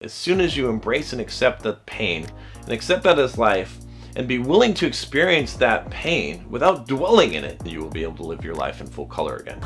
As soon as you embrace and accept the pain and accept that as life and be willing to experience that pain without dwelling in it, you will be able to live your life in full color again.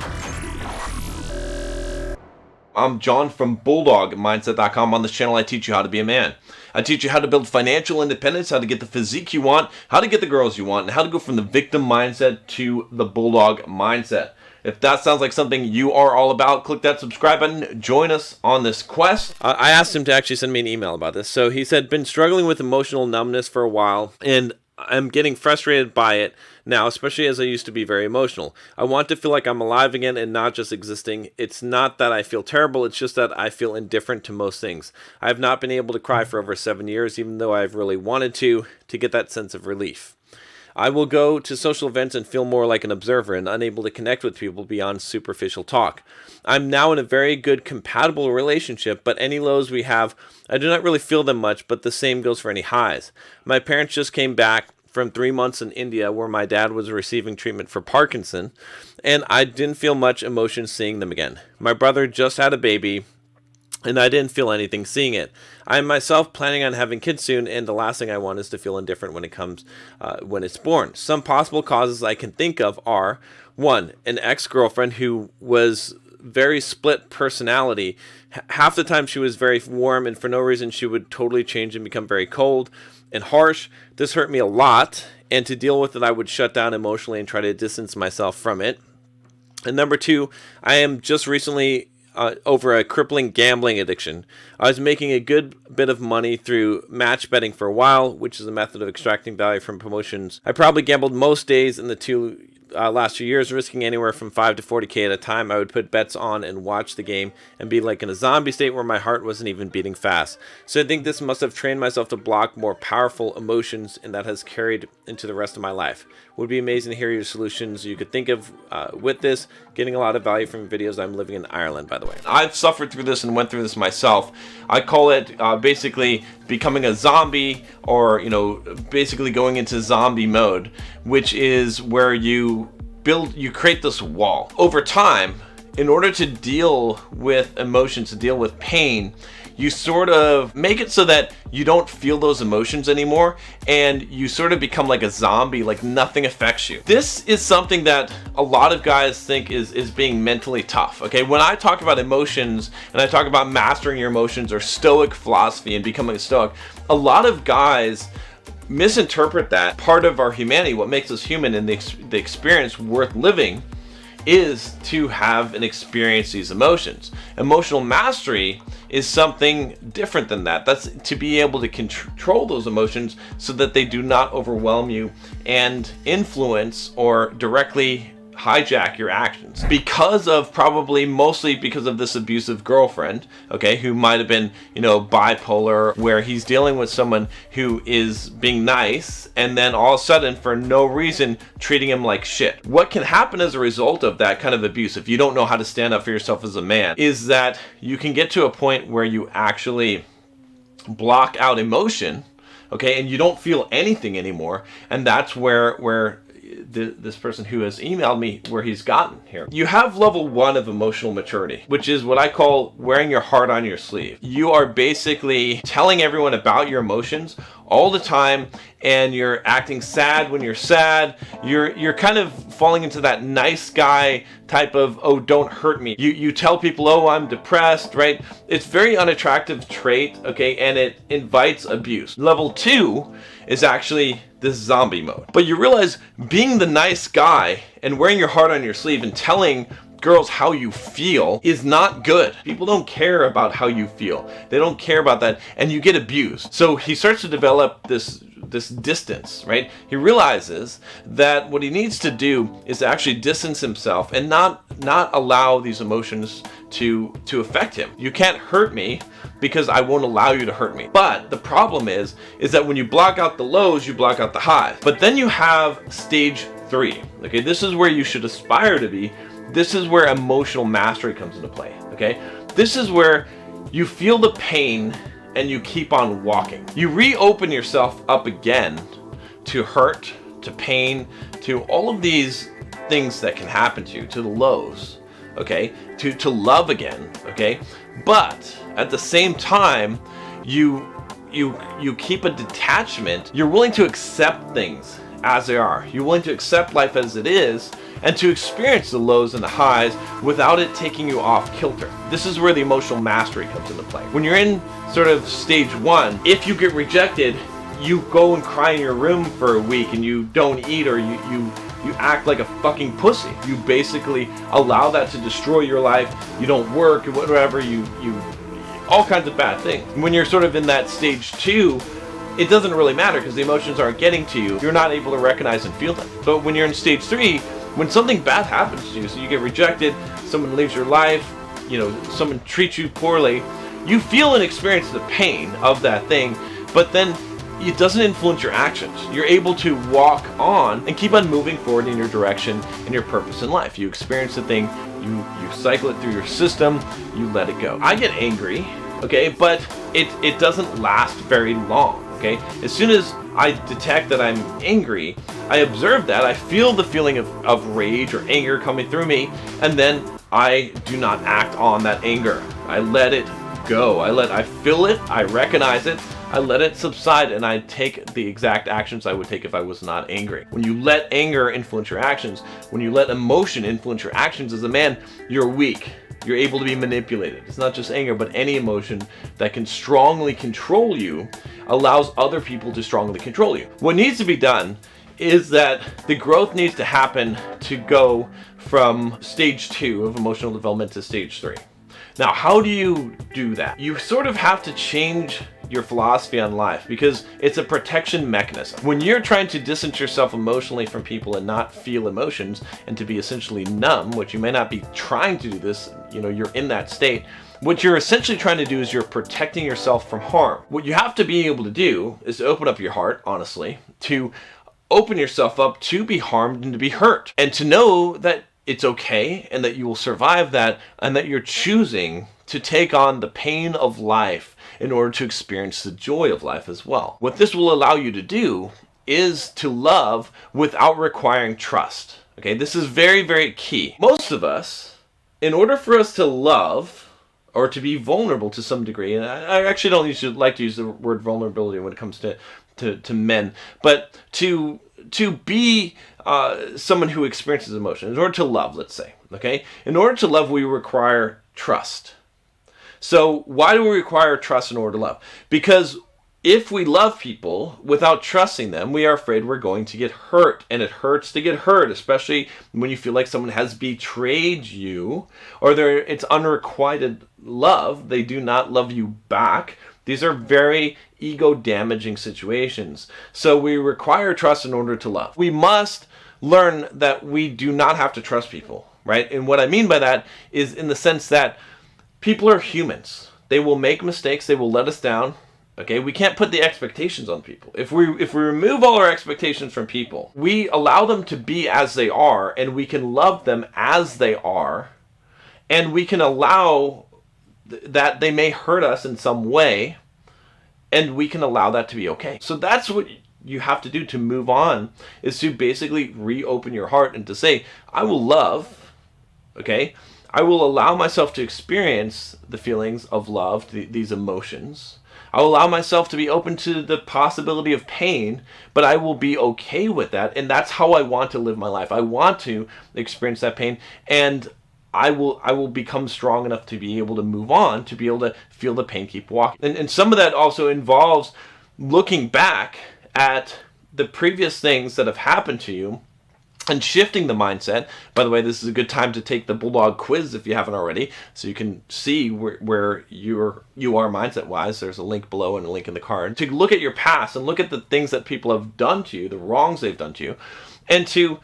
I'm John from Bulldog Mindset.com. On this channel, I teach you how to be a man. I teach you how to build financial independence, how to get the physique you want, how to get the girls you want, and how to go from the victim mindset to the Bulldog mindset. If that sounds like something you are all about, click that subscribe button. Join us on this quest. I asked him to actually send me an email about this. So he said, been struggling with emotional numbness for a while, and I'm getting frustrated by it now, especially as I used to be very emotional. I want to feel like I'm alive again and not just existing. It's not that I feel terrible, it's just that I feel indifferent to most things. I have not been able to cry for over 7 years, even though I've really wanted to get that sense of relief. I will go to social events and feel more like an observer and unable to connect with people beyond superficial talk. I'm now in a very good compatible relationship, but any lows we have, I do not really feel them much, but the same goes for any highs. My parents just came back from 3 months in India where my dad was receiving treatment for Parkinson, and I didn't feel much emotion seeing them again. My brother just had a baby, and I didn't feel anything seeing it. I am myself planning on having kids soon, and the last thing I want is to feel indifferent when it comes, when it's born. Some possible causes I can think of are, 1, an ex-girlfriend who was very split personality. Half the time she was very warm, and for no reason she would totally change and become very cold and harsh. This hurt me a lot, and to deal with it I would shut down emotionally and try to distance myself from it. And number 2, I am just recently over a crippling gambling addiction. I was making a good bit of money through match betting for a while, which is a method of extracting value from promotions. I probably gambled most days in the last 2 years, risking anywhere from 5 to 40K at a time. I would put bets on and watch the game and be like in a zombie state where my heart wasn't even beating fast. So I think this must have trained myself to block more powerful emotions, and that has carried into the rest of my life. Would be amazing to hear your solutions you could think of with this. Getting a lot of value from videos. I'm living in Ireland, by the way. I've suffered through this and went through this myself. I call it basically becoming a zombie, or basically going into zombie mode, which is where you create this wall. Over time, in order to deal with emotions, to deal with pain, you sort of make it so that you don't feel those emotions anymore, and you sort of become like a zombie, like nothing affects you. This is something that a lot of guys think is being mentally tough, okay? When I talk about emotions and I talk about mastering your emotions or stoic philosophy and becoming a stoic, a lot of guys misinterpret that. Part of our humanity, what makes us human and the experience worth living, is to have and experience these emotions. Emotional mastery is something different than that. That's to be able to control those emotions so that they do not overwhelm you and influence or directly hijack your actions. Mostly because of this abusive girlfriend, okay, who might have been, bipolar, where he's dealing with someone who is being nice and then all of a sudden for no reason treating him like shit. What can happen as a result of that kind of abuse, if you don't know how to stand up for yourself as a man, is that you can get to a point where you actually block out emotion, okay, and you don't feel anything anymore, and that's where this person who has emailed me, where he's gotten here. You have level 1 of emotional maturity, which is what I call wearing your heart on your sleeve. You are basically telling everyone about your emotions all the time, and you're acting sad when you're sad. You're kind of falling into that nice guy type of, oh, don't hurt me. You tell people, oh, I'm depressed, right? It's very unattractive trait, okay, and it invites abuse. Level 2 is actually this zombie mode. But you realize being the nice guy and wearing your heart on your sleeve and telling girls how you feel is not good. People don't care about how you feel. They don't care about that, and you get abused. So he starts to develop this distance, right? He realizes that what he needs to do is actually distance himself and not allow these emotions to affect him. You can't hurt me because I won't allow you to hurt me. But the problem is that when you block out the lows, you block out the highs. But then you have stage 3. Okay, this is where you should aspire to be. This is where emotional mastery comes into play, okay? This is where you feel the pain and you keep on walking. You reopen yourself up again to hurt, to pain, to all of these things that can happen to you, to the lows, okay? To love again, okay? But at the same time, you keep a detachment. You're willing to accept things as they are. You're willing to accept life as it is and to experience the lows and the highs without it taking you off kilter. This is where the emotional mastery comes into play. When you're in sort of stage 1, if you get rejected, you go and cry in your room for a week and you don't eat, or you act like a fucking pussy. You basically allow that to destroy your life. You don't work, whatever, you all kinds of bad things. When you're sort of in that stage 2, it doesn't really matter because the emotions aren't getting to you. You're not able to recognize and feel them. But when you're in stage 3, when something bad happens to you, so you get rejected, someone leaves your life, someone treats you poorly, you feel and experience the pain of that thing, but then it doesn't influence your actions. You're able to walk on and keep on moving forward in your direction and your purpose in life. You experience the thing, you cycle it through your system, you let it go. I get angry, okay, but it doesn't last very long, okay? As soon as I detect that I'm angry, I observe that, I feel the feeling of rage or anger coming through me, and then I do not act on that anger. I let it go. I feel it, I recognize it, I let it subside, and I take the exact actions I would take if I was not angry. When you let anger influence your actions, when you let emotion influence your actions as a man, you're weak. You're able to be manipulated. It's not just anger, but any emotion that can strongly control you allows other people to strongly control you. What needs to be done is that the growth needs to happen to go from stage 2 of emotional development to stage 3. Now, how do you do that? You sort of have to change your philosophy on life because it's a protection mechanism. When you're trying to distance yourself emotionally from people and not feel emotions and to be essentially numb, which you may not be trying to do this, you're in that state, what you're essentially trying to do is you're protecting yourself from harm. What you have to be able to do is to open up your heart, honestly, to open yourself up to be harmed and to be hurt, and to know that it's okay and that you will survive that, and that you're choosing to take on the pain of life in order to experience the joy of life as well. What this will allow you to do is to love without requiring trust. Okay, this is very, very key. Most of us, in order for us to love or to be vulnerable to some degree, and I actually don't like to use the word vulnerability when it comes to men, but to be someone who experiences emotion, in order to love, let's say, okay? In order to love, we require trust. So why do we require trust in order to love? Because if we love people without trusting them, we are afraid we're going to get hurt. And it hurts to get hurt, especially when you feel like someone has betrayed you, or it's unrequited love. They do not love you back. These are very ego-damaging situations. So we require trust in order to love. We must learn that we do not have to trust people, right? And what I mean by that is in the sense that people are humans. They will make mistakes. They will let us down. Okay, we can't put the expectations on people. If we remove all our expectations from people, we allow them to be as they are, and we can love them as they are, and we can allow that they may hurt us in some way, and we can allow that to be okay. So that's what you have to do to move on, is to basically reopen your heart and to say, I will love, okay? I will allow myself to experience the feelings of love, these emotions. I will allow myself to be open to the possibility of pain, but I will be okay with that, and that's how I want to live my life. I want to experience that pain, and I will become strong enough to be able to move on, to be able to feel the pain keep walking. And some of that also involves looking back at the previous things that have happened to you and shifting the mindset. By the way, this is a good time to take the Bulldog quiz if you haven't already, so you can see where you are mindset-wise. There's a link below and a link in the card. To look at your past and look at the things that people have done to you, the wrongs they've done to you, and to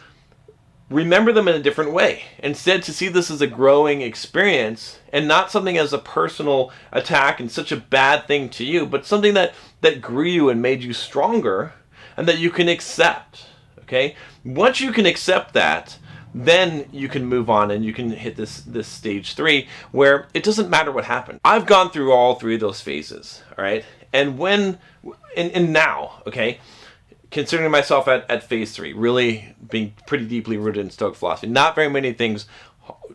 remember them in a different way. Instead, to see this as a growing experience and not something as a personal attack and such a bad thing to you, but something that grew you and made you stronger and that you can accept. Okay? Once you can accept that, then you can move on and you can hit this stage 3 where it doesn't matter what happened. I've gone through all 3 of those phases, all right? And now, okay, considering myself at phase 3, really being pretty deeply rooted in Stoic philosophy, not very many things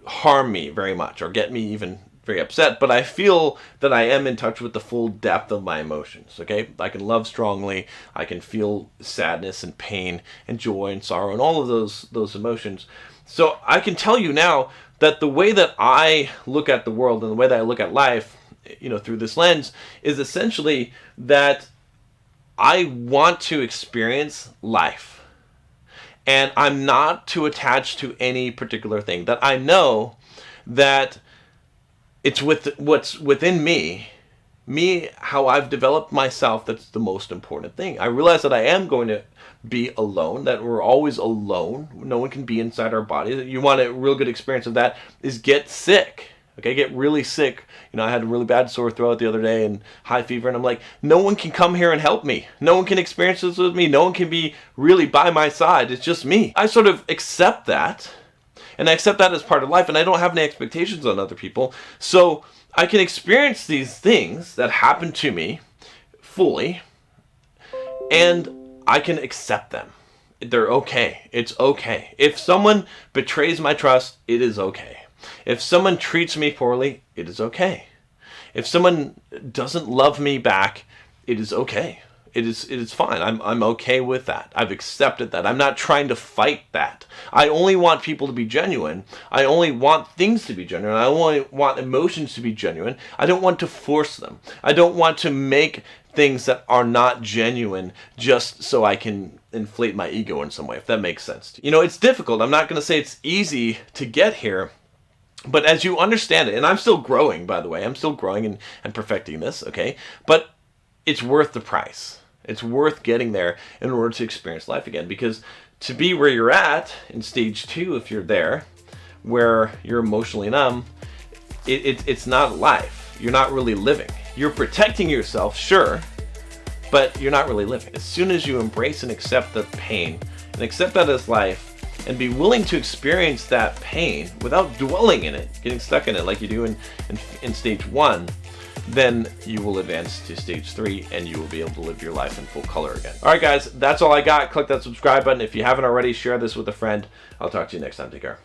harm me very much or get me even very upset, but I feel that I am in touch with the full depth of my emotions, okay? I can love strongly, I can feel sadness and pain and joy and sorrow and all of those emotions. So I can tell you now that the way that I look at the world and the way that I look at life, through this lens, is essentially that I want to experience life. And I'm not too attached to any particular thing. That I know that it's with what's within me, how I've developed myself, that's the most important thing. I realize that I am going to be alone, that we're always alone. No one can be inside our body. You want a real good experience of that is get sick. Okay, get really sick. I had a really bad sore throat the other day and high fever, and I'm like, no one can come here and help me. No one can experience this with me. No one can be really by my side. It's just me. I sort of accept that, and I accept that as part of life, and I don't have any expectations on other people. So I can experience these things that happen to me fully, and I can accept them. They're okay. It's okay. If someone betrays my trust, it is okay. If someone treats me poorly, it is okay. If someone doesn't love me back, it is okay. It is fine. I'm okay with that. I've accepted that. I'm not trying to fight that. I only want people to be genuine. I only want things to be genuine. I only want emotions to be genuine. I don't want to force them. I don't want to make things that are not genuine just so I can inflate my ego in some way, if that makes sense. It's difficult. I'm not going to say it's easy to get here. But as you understand it, and I'm still growing, by the way, I'm still growing and perfecting this, okay? But it's worth the price. It's worth getting there in order to experience life again. Because to be where you're at in stage 2, if you're there, where you're emotionally numb, it's not life. You're not really living. You're protecting yourself, sure, but you're not really living. As soon as you embrace and accept the pain, and accept that as life, and be willing to experience that pain without dwelling in it, getting stuck in it like you do in stage 1, then you will advance to stage 3 and you will be able to live your life in full color again. All right, guys, that's all I got. Click that subscribe button. If you haven't already, share this with a friend. I'll talk to you next time. Take care.